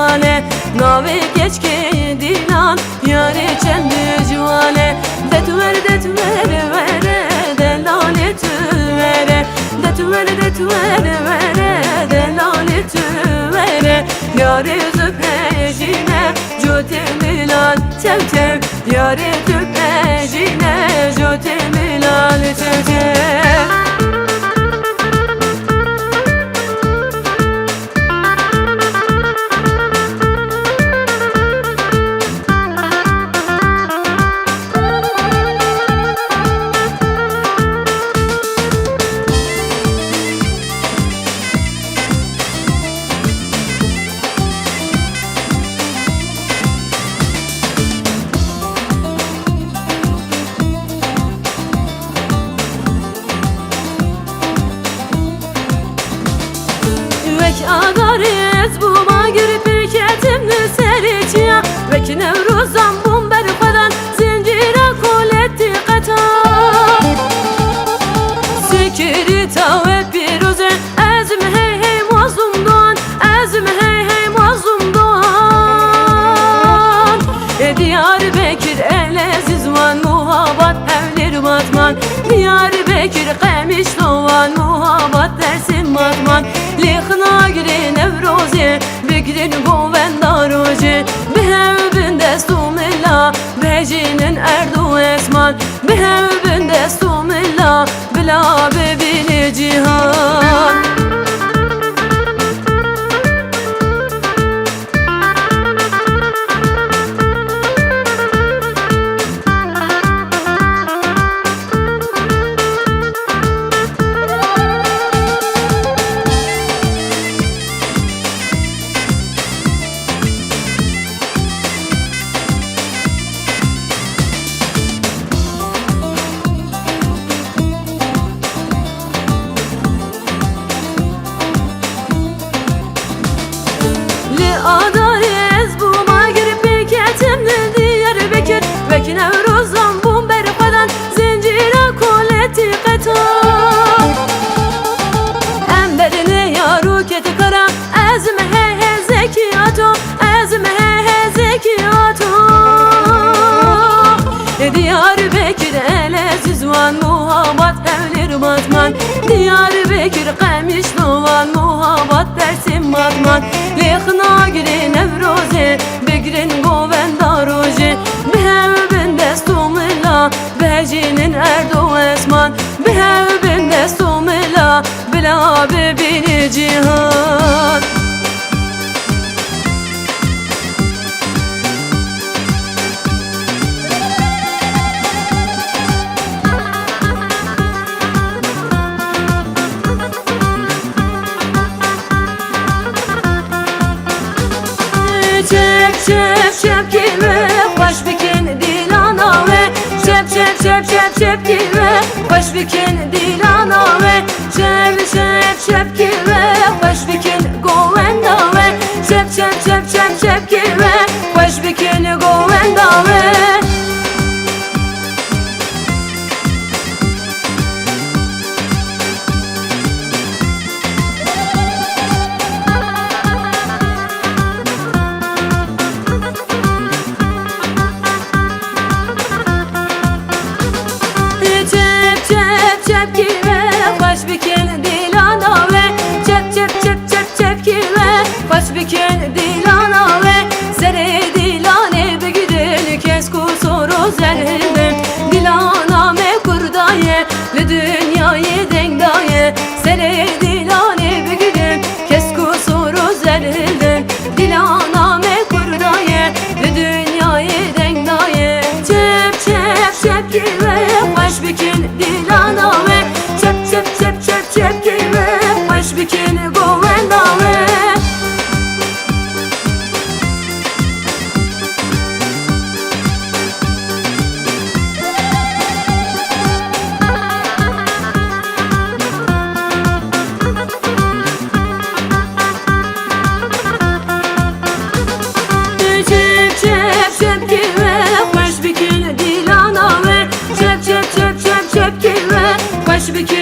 ciwane Navi geçki dilan yari çemdi ciwane Detver vere delalet vere Detver vere delalet vere Yari züpejine cote milal tev tev Yari züpejine cote milal tev tev Agariz bu magir pirketimni seriçya Vek nevruzam bum berfadan zincira koletti qata Sikiri tave piruze ezim hey hey mazumdan Ezim hey hey mazumdan Diyarbekir eleziz van muhabbat evlir batman Diyarbekir qemiş dovan muhabbat dersin batman Likhna giri nevrozi Bigrin govenda roji Behevbin destumilla Bejinin erdu esman Behevbin destumilla Bila bebili cihan Adariz bu magir pirketimni Diyarbekir Vek nevruzam bum berfadan zincira koletti qata Emberine yaru keti kara ezim hey hey zekiyato Ezim hey hey zekiyato Diyarbekir eleziz van muhabbat evlir batman Diyarbekir qemiş dovan muhabbat dersin batman Likhna giri nevrozi Bigrin govenda roji Behevbin destumilla Bejinin erdu esman Behevbin destumilla Bila bebini cihan Çep kime baş bikin dilana ve Çep kime baş bikin dilana ve Çep kime baş bikin govenda ve Çep kime baş bikin govenda ve Çep kime baş bikin dilana ve Çep kime baş bikin dilana ve Sere dilane begidil kes kusuru zerhildim Dilana me kurdaye le dünyayı dengdaye Sere dilane begidil kes kusuru zerhildim Dilana me kurdaye le dünyayı dengdaye Çep kime baş bikin dilana ve Çep kime baş bikin govenda ve Çep kime baş bikin dilana ve Çep kime baş bikin